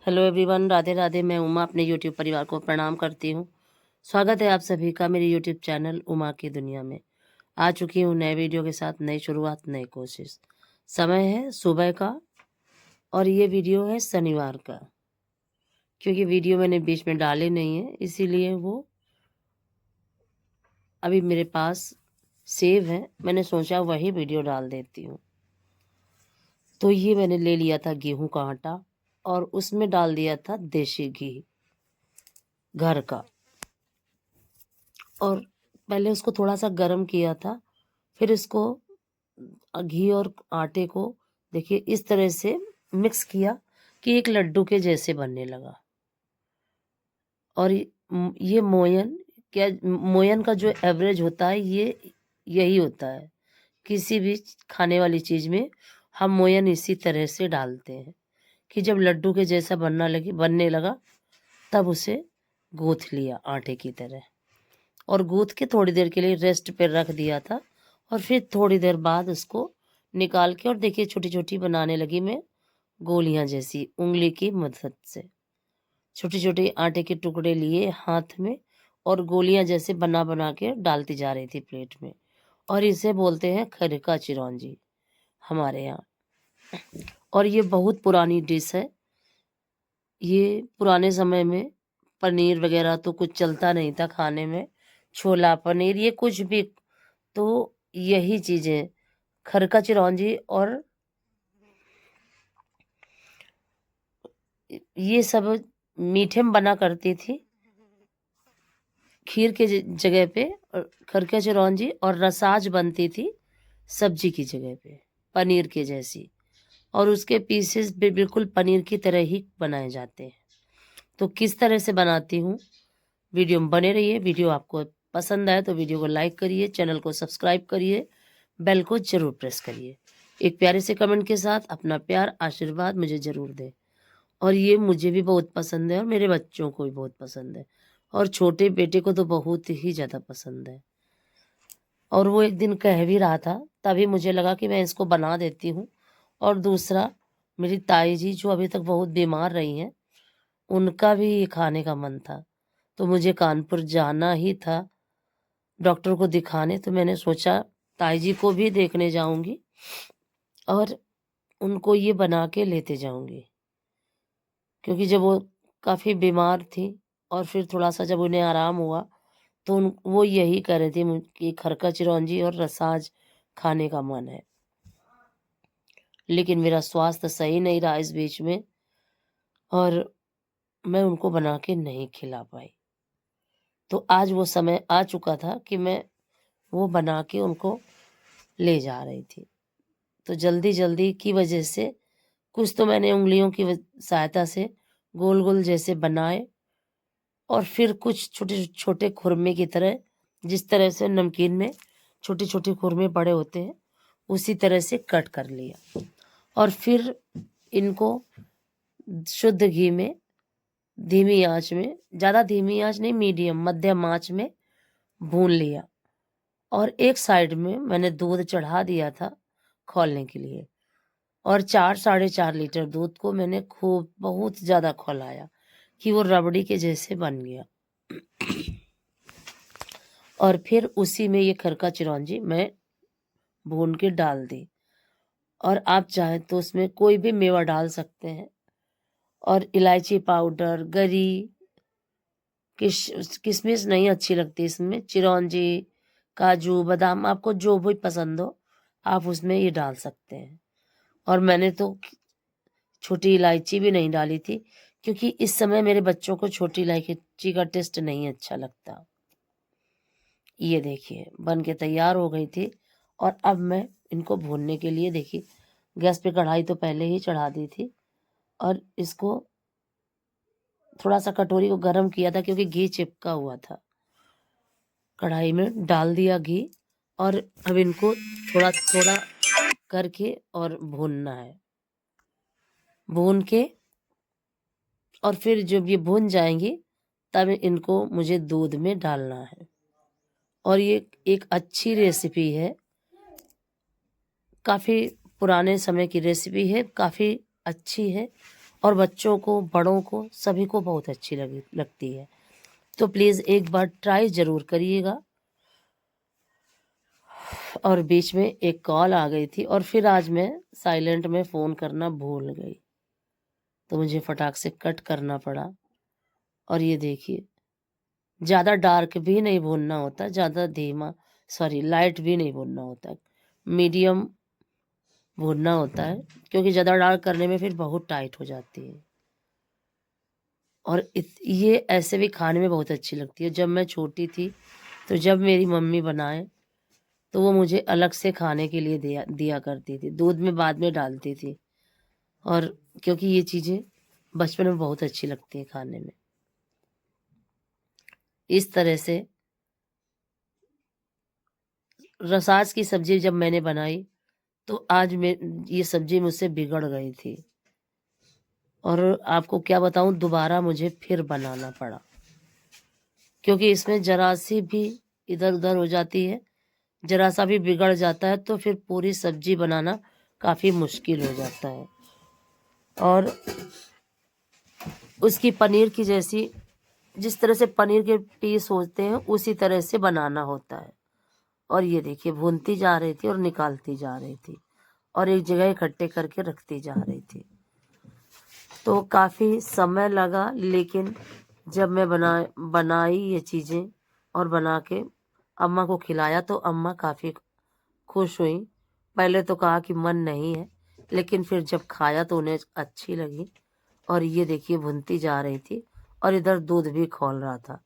Hello everyone, Radhe Radhe. मैं उमा अपने YouTube परिवार को प्रणाम करती हूँ। स्वागत है आप सभी का मेरे यूट्यूब चैनल उमा की दुनिया में। आ चुकी हूँ नए वीडियो के साथ, नई शुरुआत, नई कोशिश। समय है सुबह का और ये वीडियो है शनिवार का, क्योंकि वीडियो मैंने बीच में डाले नहीं है, इसीलिए वो अभी मेरे पास सेव है। मैंने सोचा वही वीडियो डाल देती हूँ। तो ये मैंने ले लिया था गेहूं का आटा और उसमें डाल दिया था देसी घी घर का, और पहले उसको थोड़ा सा गर्म किया था। फिर इसको घी और आटे को देखिए इस तरह से मिक्स किया कि एक लड्डू के जैसे बनने लगा। और ये मोयन क्या, मोयन का जो एवरेज होता है ये यही होता है। किसी भी खाने वाली चीज में हम मोयन इसी तरह से डालते हैं कि जब लड्डू के जैसा बनने लगा तब उसे गूंथ लिया आटे की तरह, और गूंथ के थोड़ी देर के लिए रेस्ट पे रख दिया था। और फिर थोड़ी देर बाद उसको निकाल के, और देखिए छोटी छोटी बनाने लगी मैं, गोलियां जैसी, उंगली की मदद से छोटे छोटे आटे के टुकड़े लिए हाथ में और गोलियां जैसे बना बना के डालती जा रही थी प्लेट में। और इसे बोलते हैं खरका चिरौंजी हमारे यहाँ। और ये बहुत पुरानी डिश है। ये पुराने समय में पनीर वगैरह तो कुछ चलता नहीं था खाने में, छोला पनीर ये कुछ भी, तो यही चीजें खरका चिरौंजी और ये सब मीठे में बना करती थी खीर के जगह पे, और खरका चिरौंजी और रसाज बनती थी सब्जी की जगह पे, पनीर के जैसी। और उसके पीसेस भी बिल्कुल पनीर की तरह ही बनाए जाते हैं। तो किस तरह से बनाती हूँ, वीडियो में बने रहिए। वीडियो आपको पसंद आए तो वीडियो को लाइक करिए, चैनल को सब्सक्राइब करिए, बेल को जरूर प्रेस करिए। एक प्यारे से कमेंट के साथ अपना प्यार आशीर्वाद मुझे जरूर दें। और ये मुझे भी बहुत पसंद है और मेरे बच्चों को भी बहुत पसंद है, और छोटे बेटे को तो बहुत ही ज़्यादा पसंद है। और वो एक दिन कह भी रहा था, तभी मुझे लगा कि मैं इसको बना देती हूँ। और दूसरा, मेरी ताई जी जो अभी तक बहुत बीमार रही हैं, उनका भी ये खाने का मन था। तो मुझे कानपुर जाना ही था डॉक्टर को दिखाने, तो मैंने सोचा ताई जी को भी देखने जाऊंगी और उनको ये बना के लेते जाऊंगी, क्योंकि जब वो काफ़ी बीमार थी और फिर थोड़ा सा जब उन्हें आराम हुआ तो वो यही कह रहे थे कि खरका चिरौंजी और रसाज खाने का मन है। लेकिन मेरा स्वास्थ्य सही नहीं रहा इस बीच में, और मैं उनको बना के नहीं खिला पाई। तो आज वो समय आ चुका था कि मैं वो बना के उनको ले जा रही थी। तो जल्दी जल्दी की वजह से कुछ तो मैंने उंगलियों की सहायता से गोल गोल जैसे बनाए, और फिर कुछ छोटे छोटे खुरमे की तरह, जिस तरह से नमकीन में छोटे छोटे खुरमे बड़े होते हैं उसी तरह से कट कर लिया। और फिर इनको शुद्ध घी में धीमी आंच में, ज़्यादा धीमी आंच नहीं, मीडियम मध्यम आंच में भून लिया। और एक साइड में मैंने दूध चढ़ा दिया था खौलने के लिए, और 4-4.5 लीटर दूध को मैंने खूब बहुत ज़्यादा खौलाया कि वो रबड़ी के जैसे बन गया। और फिर उसी में ये खरका चिरौंजी मैं भून के डाल दी, और आप चाहें तो उसमें कोई भी मेवा डाल सकते हैं। और इलायची पाउडर, गरी, किशमिश नहीं अच्छी लगती इसमें, चिरौंजी, काजू, बादाम, आपको जो भी पसंद हो आप उसमें ये डाल सकते हैं। और मैंने तो छोटी इलायची भी नहीं डाली थी, क्योंकि इस समय मेरे बच्चों को छोटी इलायची का टेस्ट नहीं अच्छा लगता। ये देखिए बन के तैयार हो गई थी। और अब मैं इनको भूनने के लिए, देखिए गैस पे कढ़ाई तो पहले ही चढ़ा दी थी, और इसको थोड़ा सा कटोरी को गर्म किया था क्योंकि घी चिपका हुआ था। कढ़ाई में डाल दिया घी, और अब इनको थोड़ा थोड़ा करके और भूनना है। भून के और फिर जब ये भून जाएंगी तब इनको मुझे दूध में डालना है। और ये एक अच्छी रेसिपी है, काफ़ी पुराने समय की रेसिपी है, काफ़ी अच्छी है। और बच्चों को, बड़ों को, सभी को बहुत अच्छी लगती है। तो प्लीज़ एक बार ट्राई ज़रूर करिएगा। और बीच में एक कॉल आ गई थी और फिर आज मैं साइलेंट में फ़ोन करना भूल गई, तो मुझे फटाक से कट करना पड़ा। और ये देखिए, ज़्यादा डार्क भी नहीं भूनना होता, ज़्यादा लाइट भी नहीं भूनना होता, मीडियम भूनना होता है, क्योंकि ज़्यादा डार्क करने में फिर बहुत टाइट हो जाती है। और ये ऐसे भी खाने में बहुत अच्छी लगती है। जब मैं छोटी थी तो जब मेरी मम्मी बनाए तो वो मुझे अलग से खाने के लिए दिया दिया करती थी, दूध में बाद में डालती थी। और क्योंकि ये चीज़ें बचपन में बहुत अच्छी लगती हैं खाने में। इस तरह से रसाज की सब्जी जब मैंने बनाई तो आज ये सब्जी मुझसे बिगड़ गई थी, और आपको क्या बताऊं, दोबारा मुझे फिर बनाना पड़ा, क्योंकि इसमें जरा सी भी इधर उधर हो जाती है, जरा सा भी बिगड़ जाता है तो फिर पूरी सब्जी बनाना काफ़ी मुश्किल हो जाता है। और उसकी पनीर की जैसी, जिस तरह से पनीर के पीस होते हैं उसी तरह से बनाना होता है। और ये देखिए, भूनती जा रही थी और निकालती जा रही थी और एक जगह इकट्ठे करके रखती जा रही थी। तो काफ़ी समय लगा, लेकिन जब मैं बनाई ये चीज़ें और बना के अम्मा को खिलाया तो अम्मा काफ़ी खुश हुई। पहले तो कहा कि मन नहीं है, लेकिन फिर जब खाया तो उन्हें अच्छी लगी। और ये देखिए, भुनती जा रही थी और इधर दूध भी खौल रहा था।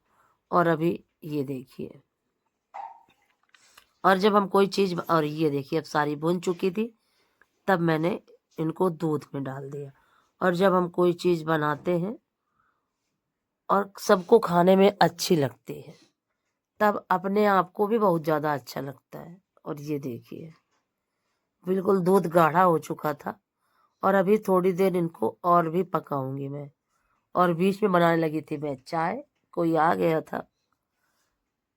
और अभी ये देखिए, और जब हम कोई चीज़, और ये देखिए अब सारी भुन चुकी थी, तब मैंने इनको दूध में डाल दिया। और जब हम कोई चीज़ बनाते हैं और सबको खाने में अच्छी लगती है, तब अपने आप को भी बहुत ज़्यादा अच्छा लगता है। और ये देखिए, बिल्कुल दूध गाढ़ा हो चुका था और अभी थोड़ी देर इनको और भी पकाऊंगी मैं। और बीच में बनाने लगी थी मैं चाय, कोई आ गया था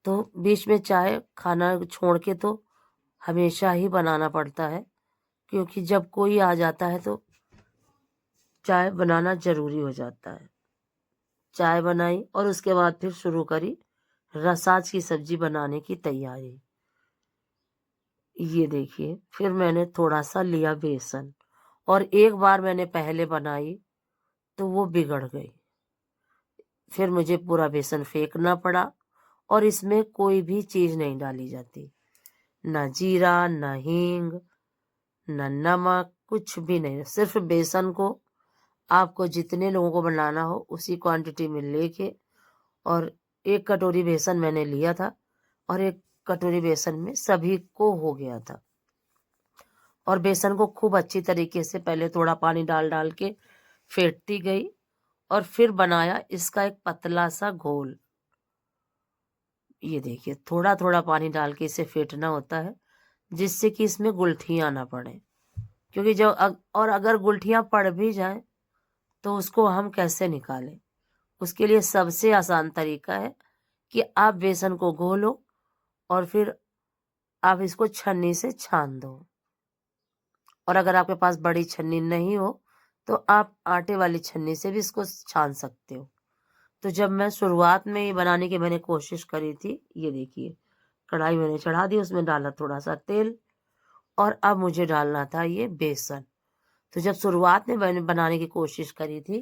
तो बीच में चाय खाना छोड़ के तो हमेशा ही बनाना पड़ता है, क्योंकि जब कोई आ जाता है तो चाय बनाना ज़रूरी हो जाता है। चाय बनाई और उसके बाद फिर शुरू करी रसाज की सब्जी बनाने की तैयारी। ये देखिए, फिर मैंने थोड़ा सा लिया बेसन, और एक बार मैंने पहले बनाई तो वो बिगड़ गई। फिर मुझे पूरा बेसन फेंकना पड़ा, और इसमें कोई भी चीज़ नहीं डाली जाती, ना जीरा, ना हींग, ना नमक, कुछ भी नहीं। सिर्फ बेसन को आपको जितने लोगों को बनाना हो उसी क्वांटिटी में लेके, और 1 कटोरी बेसन मैंने लिया था और 1 कटोरी बेसन में सभी को हो गया था। और बेसन को खूब अच्छी तरीके से पहले थोड़ा पानी डाल डाल के फेंटती गई, और फिर बनाया इसका एक पतला सा घोल। ये देखिए, थोड़ा थोड़ा पानी डाल के इसे फेंटना होता है, जिससे कि इसमें गुठलियाँ ना पड़े, क्योंकि और अगर गुठलियाँ पड़ भी जाए तो उसको हम कैसे निकालें। उसके लिए सबसे आसान तरीका है कि आप बेसन को घोलो और फिर आप इसको छन्नी से छान दो। और अगर आपके पास बड़ी छन्नी नहीं हो तो आप आटे वाली छन्नी से भी इसको छान सकते हो। तो जब मैं शुरुआत में ये बनाने की मैंने कोशिश करी थी, ये देखिए, कढ़ाई मैंने चढ़ा दी, उसमें डाला थोड़ा सा तेल, और अब मुझे डालना था ये बेसन। तो जब शुरुआत में मैंने बनाने की कोशिश करी थी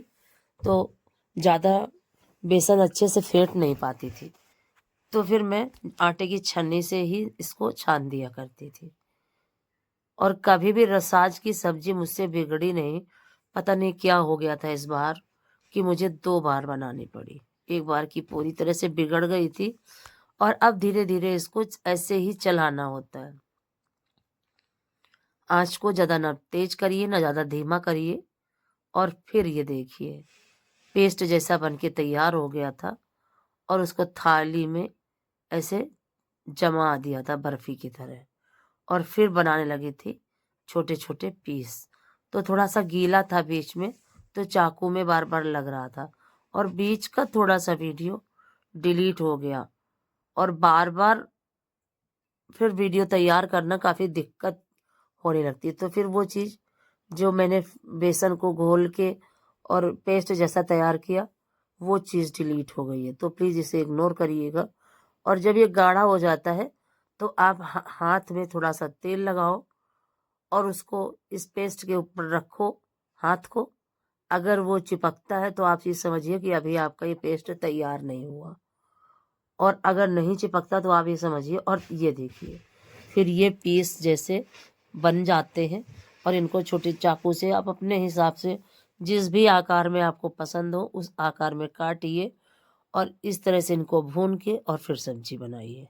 तो ज़्यादा बेसन अच्छे से फेंट नहीं पाती थी, तो फिर मैं आटे की छन्नी से ही इसको छान दिया करती थी। और कभी भी रसाज की सब्जी मुझसे बिगड़ी नहीं। पता नहीं क्या हो गया था इस बार कि मुझे 2 बार बनानी पड़ी। एक बार की पूरी तरह से बिगड़ गई थी, और अब धीरे धीरे इसको ऐसे ही चलाना होता है। आँच को ज़्यादा ना तेज करिए ना ज़्यादा धीमा करिए। और फिर ये देखिए, पेस्ट जैसा बनके तैयार हो गया था, और उसको थाली में ऐसे जमा दिया था बर्फी की तरह, और फिर बनाने लगी थी छोटे छोटे पीस। तो थोड़ा सा गीला था बीच में, तो चाकू में बार बार लग रहा था, और बीच का थोड़ा सा वीडियो डिलीट हो गया, और बार बार फिर वीडियो तैयार करना काफ़ी दिक्कत होने लगती है। तो फिर वो चीज़ जो मैंने बेसन को घोल के और पेस्ट जैसा तैयार किया वो चीज़ डिलीट हो गई है। तो प्लीज़ इसे इग्नोर करिएगा। और जब ये गाढ़ा हो जाता है तो आप हाथ में थोड़ा-सा तेल लगाओ और उसको इस पेस्ट के ऊपर रखो हाथ को। अगर वो चिपकता है तो आप ये समझिए कि अभी आपका ये पेस्ट तैयार नहीं हुआ, और अगर नहीं चिपकता तो आप ये समझिए। और ये देखिए, फिर ये पीस जैसे बन जाते हैं, और इनको छोटे चाकू से आप अपने हिसाब से जिस भी आकार में आपको पसंद हो उस आकार में काटिए, और इस तरह से इनको भून के और फिर सब्जी बनाइए।